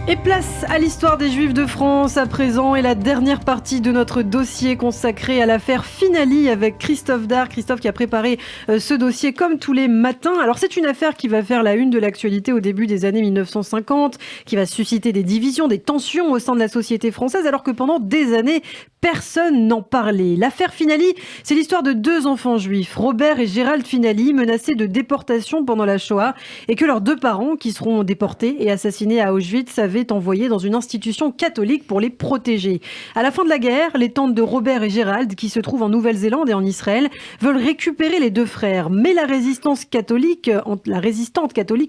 Et place à l'histoire des Juifs de France à présent et la dernière partie de notre dossier consacré à l'affaire Finali avec Christophe Dard. Christophe qui a préparé ce dossier comme tous les matins. Alors c'est une affaire qui va faire la une de l'actualité au début des années 1950, qui va susciter des divisions, des tensions au sein de la société française alors que pendant des années, personne n'en parlait. L'affaire Finali, c'est l'histoire de deux enfants juifs, Robert et Gérald Finali, menacés de déportation pendant la Shoah et que leurs deux parents, qui seront déportés et assassinés à Auschwitz, avaient envoyés dans une institution catholique pour les protéger. À la fin de la guerre, les tantes de Robert et Gérald, qui se trouvent en Nouvelle-Zélande et en Israël, veulent récupérer les deux frères. Mais la résistante catholique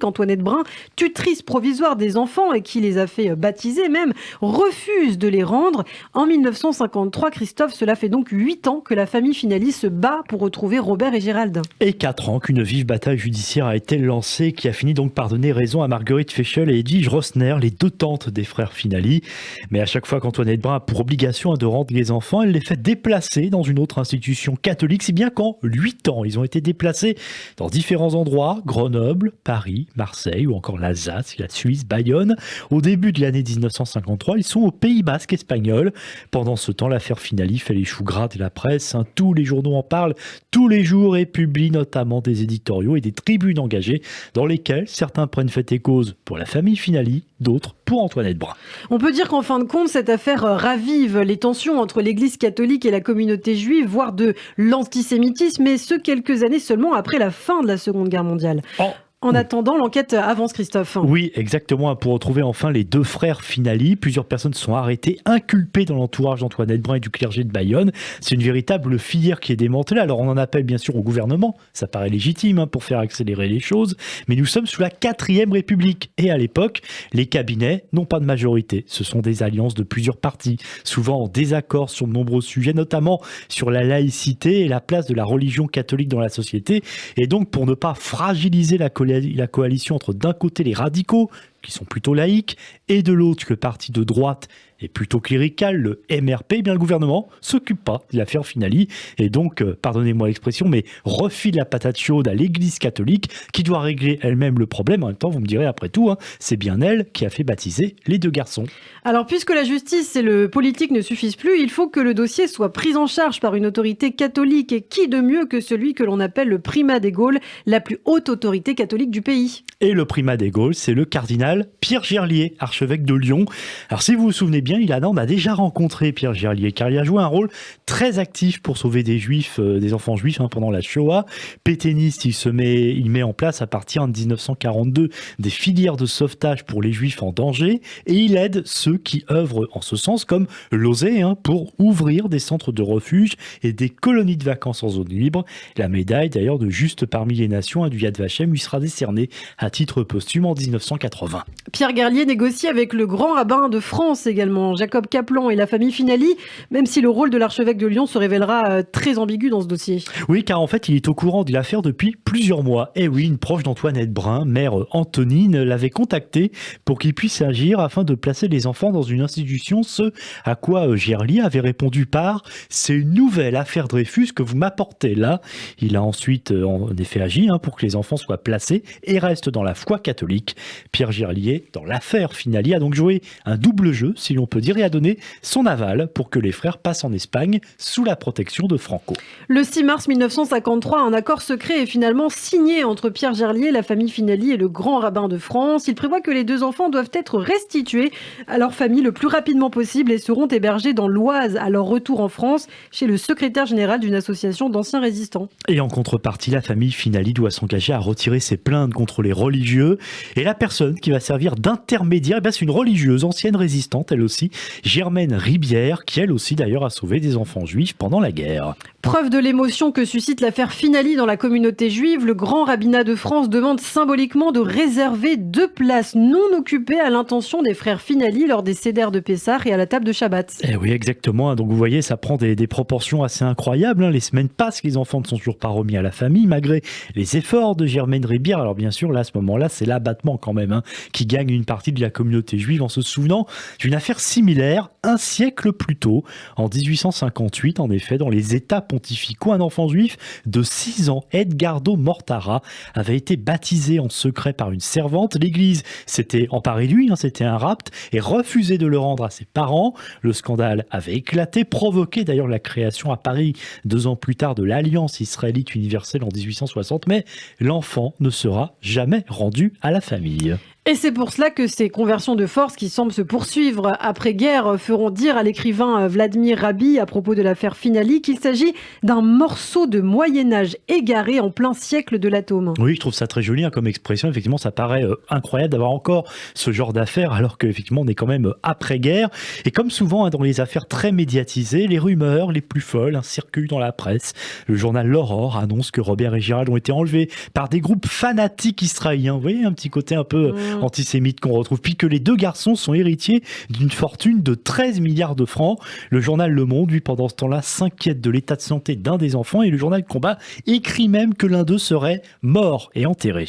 Antoinette Brun, tutrice provisoire des enfants et qui les a fait baptiser même, refuse de les rendre. En 1953, Christophe, cela fait donc 8 ans que la famille Finali se bat pour retrouver Robert et Gérald. Et 4 ans qu'une vive bataille judiciaire a été lancée qui a fini donc par donner raison à Marguerite Feischl et Edwige Rosner, les deux tantes des frères Finali. Mais à chaque fois qu'Antoinette Brun a pour obligation de rendre les enfants, elle les fait déplacer dans une autre institution catholique, si bien qu'en 8 ans, ils ont été déplacés dans différents endroits, Grenoble, Paris, Marseille ou encore l'Alsace, la Suisse, Bayonne. Au début de l'année 1953, ils sont au Pays Basque espagnol. Pendant ce temps, l'affaire Finali fait les choux gras de la presse. Tous les journaux en parlent tous les jours et publient notamment des éditoriaux et des tribunes engagées dans lesquelles certains prennent fait et cause pour la famille Finali, d'autres pour Antoinette Brun. On peut dire qu'en fin de compte, cette affaire ravive les tensions entre l'église catholique et la communauté juive, voire de l'antisémitisme, et ce quelques années seulement après la fin de la Seconde Guerre mondiale. En attendant, l'enquête avance, Christophe. Oui, exactement. Pour retrouver enfin les deux frères Finali, plusieurs personnes sont arrêtées, inculpées dans l'entourage d'Antoinette Brun et du clergé de Bayonne. C'est une véritable filière qui est démantelée. Alors on en appelle bien sûr au gouvernement, ça paraît légitime pour faire accélérer les choses, mais nous sommes sous la 4e République. Et à l'époque, les cabinets n'ont pas de majorité. Ce sont des alliances de plusieurs partis, souvent en désaccord sur de nombreux sujets, notamment sur la laïcité et la place de la religion catholique dans la société. Et donc pour ne pas fragiliser la coalition entre d'un côté les radicaux, qui sont plutôt laïcs, et de l'autre le parti de droite est plutôt clérical, le MRP, le gouvernement s'occupe pas de l'affaire Finali et donc, pardonnez-moi l'expression, mais refile la patate chaude à l'église catholique qui doit régler elle-même le problème. En même temps, vous me direz après tout, c'est bien elle qui a fait baptiser les deux garçons. Alors, puisque la justice et le politique ne suffisent plus, il faut que le dossier soit pris en charge par une autorité catholique. Et qui de mieux que celui que l'on appelle le primat des Gaules, la plus haute autorité catholique du pays. Et le primat des Gaules, c'est le cardinal Pierre Gerlier, archevêque de Lyon. Alors si vous vous souvenez bien, on a déjà rencontré Pierre Gerlier, car il a joué un rôle très actif pour sauver des juifs, des enfants juifs pendant la Shoah. Pétainiste, il met en place à partir de 1942 des filières de sauvetage pour les juifs en danger, et il aide ceux qui œuvrent en ce sens, comme l'OSE, pour ouvrir des centres de refuge et des colonies de vacances en zone libre. La médaille d'ailleurs de Juste parmi les nations du Yad Vashem lui sera décernée à titre posthume en 1980. Pierre Gerlier négocie avec le grand rabbin de France également, Jacob Kaplan, et la famille Finali, même si le rôle de l'archevêque de Lyon se révélera très ambigu dans ce dossier. Oui, car en fait, il est au courant de l'affaire depuis plusieurs mois. Et oui, une proche d'Antoinette Brun, mère Antonine, l'avait contacté pour qu'il puisse agir afin de placer les enfants dans une institution, ce à quoi Gerlier avait répondu par « C'est une nouvelle affaire Dreyfus que vous m'apportez là ». Il a ensuite en effet agi pour que les enfants soient placés et restent dans la foi catholique. Pierre Gerlier, dans l'affaire Finali, a donc joué un double jeu, si l'on peut dire, et a donné son aval pour que les frères passent en Espagne sous la protection de Franco. Le 6 mars 1953, un accord secret est finalement signé entre Pierre Gerlier, la famille Finali et le grand rabbin de France. Il prévoit que les deux enfants doivent être restitués à leur famille le plus rapidement possible et seront hébergés dans l'Oise à leur retour en France chez le secrétaire général d'une association d'anciens résistants. Et en contrepartie, la famille Finali doit s'engager à retirer ses plaintes contre les religieux. Et la personne qui va servir d'intermédiaire, c'est une religieuse ancienne résistante, elle aussi, Germaine Ribière, qui elle aussi d'ailleurs a sauvé des enfants juifs pendant la guerre. Preuve de l'émotion que suscite l'affaire Finali dans la communauté juive, le grand rabbinat de France demande symboliquement de réserver 2 places non occupées à l'intention des frères Finali lors des Seder de Pessah et à la table de Shabbat. Eh oui, exactement. Donc vous voyez, ça prend des proportions assez incroyables. Les semaines passent, les enfants ne sont toujours pas remis à la famille, malgré les efforts de Germaine Ribière. Alors bien sûr, là, à ce moment-là, c'est l'abattement quand même. qui gagne une partie de la communauté juive en se souvenant d'une affaire similaire un siècle plus tôt. En 1858, en effet, dans les États pontificaux, un enfant juif de 6 ans, Edgardo Mortara, avait été baptisé en secret par une servante. L'Église s'était emparée de lui, c'était un rapt, et refusait de le rendre à ses parents. Le scandale avait éclaté, provoqué d'ailleurs la création à Paris 2 ans plus tard de l'Alliance israélite universelle en 1860, mais l'enfant ne sera jamais rendu à la famille. Et c'est pour cela que ces conversions de force qui semblent se poursuivre après-guerre feront dire à l'écrivain Vladimir Rabi à propos de l'affaire Finali qu'il s'agit d'un morceau de Moyen-Âge égaré en plein siècle de l'atome. Oui, je trouve ça très joli comme expression. Effectivement, ça paraît incroyable d'avoir encore ce genre d'affaires alors qu'effectivement on est quand même après-guerre. Et comme souvent dans les affaires très médiatisées, les rumeurs les plus folles circulent dans la presse. Le journal L'Aurore annonce que Robert et Gérald ont été enlevés par des groupes fanatiques israéliens. Vous voyez, un petit côté un peu antisémite qu'on retrouve, puis que les 2 garçons sont héritiers d'une fortune de 13 milliards de francs. Le journal Le Monde, lui, pendant ce temps-là, s'inquiète de l'état de santé d'un des enfants et le journal Combat écrit même que l'un d'eux serait mort et enterré.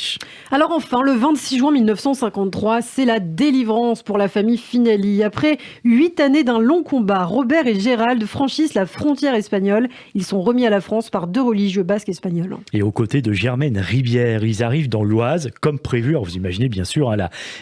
Alors enfin, le 26 juin 1953, c'est la délivrance pour la famille Finali. Après 8 années d'un long combat, Robert et Gérald franchissent la frontière espagnole. Ils sont remis à la France par 2 religieux basques espagnols. Et aux côtés de Germaine Ribière, ils arrivent dans l'Oise, comme prévu. Alors vous imaginez bien sûr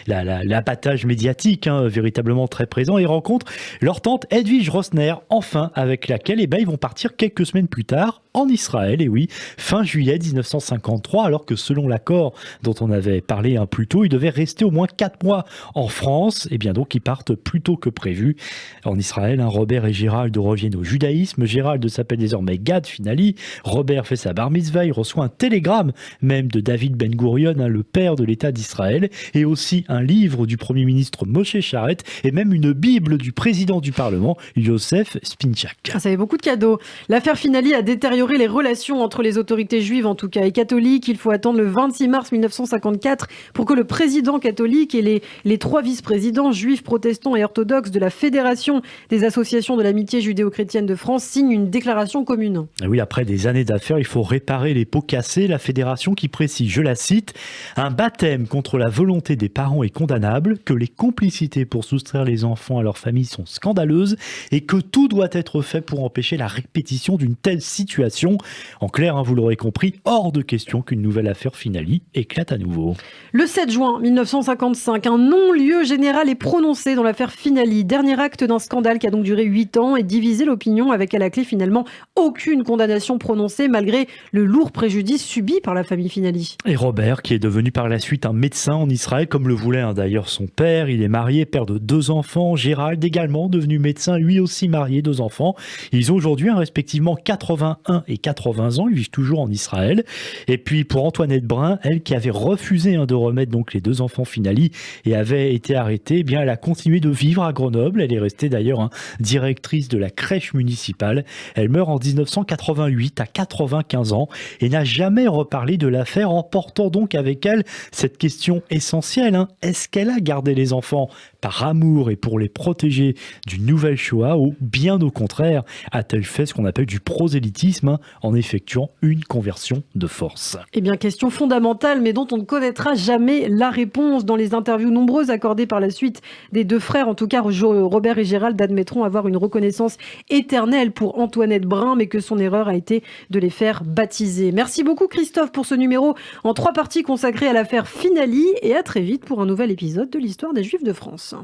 l'abattage médiatique, véritablement très présent, et rencontrent leur tante Edwige Rosner, enfin, avec laquelle ils vont partir quelques semaines plus tard en Israël, et oui, fin juillet 1953, alors que selon l'accord dont on avait parlé plus tôt, ils devaient rester au moins 4 mois en France, et bien donc ils partent plus tôt que prévu en Israël. Robert et Gérald reviennent au judaïsme, Gérald s'appelle désormais Gad Finali, Robert fait sa bar mitzvah, il reçoit un télégramme même de David Ben Gourion, le père de l'État d'Israël, et aussi un livre du Premier ministre Moshe Charet, et même une Bible du président du Parlement, Yosef Spinchak. Ça fait beaucoup de cadeaux. L'affaire Finali a détérioré les relations entre les autorités juives, en tout cas, et catholiques. Il faut attendre le 26 mars 1954 pour que le président catholique et les 3 vice-présidents juifs, protestants et orthodoxes de la Fédération des associations de l'amitié judéo-chrétienne de France signent une déclaration commune. Et oui, après des années d'affaires, il faut réparer les pots cassés. La Fédération qui précise, je la cite, « Un baptême contre la volonté des parents est condamnable, que les complicités pour soustraire les enfants à leur famille sont scandaleuses et que tout doit être fait pour empêcher la répétition d'une telle situation. En clair, vous l'aurez compris, hors de question qu'une nouvelle affaire Finali éclate à nouveau. Le 7 juin 1955, un non-lieu général est prononcé dans l'affaire Finali. Dernier acte d'un scandale qui a donc duré 8 ans et divisé l'opinion avec à la clé finalement aucune condamnation prononcée malgré le lourd préjudice subi par la famille Finali. Et Robert, qui est devenu par la suite un médecin en Israël, comme le voulait d'ailleurs son père, il est marié, père de 2 enfants. Gérald également devenu médecin, lui aussi marié, 2 enfants. Ils ont aujourd'hui respectivement 81 et 80 ans, ils vivent toujours en Israël. Et puis pour Antoinette Brun, elle qui avait refusé de remettre donc les 2 enfants Finali et avait été arrêtée, elle a continué de vivre à Grenoble. Elle est restée d'ailleurs directrice de la crèche municipale. Elle meurt en 1988 à 95 ans et n'a jamais reparlé de l'affaire, emportant donc avec elle cette question essentielle. Est-ce qu'elle a gardé les enfants par amour et pour les protéger d'une nouvelle Shoah, ou bien au contraire a-t-elle fait ce qu'on appelle du prosélytisme en effectuant une conversion de force? Eh bien, question fondamentale, mais dont on ne connaîtra jamais la réponse. Dans les interviews nombreuses accordées par la suite des 2 frères, en tout cas Robert et Gérald admettront avoir une reconnaissance éternelle pour Antoinette Brun, mais que son erreur a été de les faire baptiser. Merci beaucoup Christophe pour ce numéro en 3 parties consacré à l'affaire Finali, et à très vite pour un nouvel épisode de l'histoire des Juifs de France.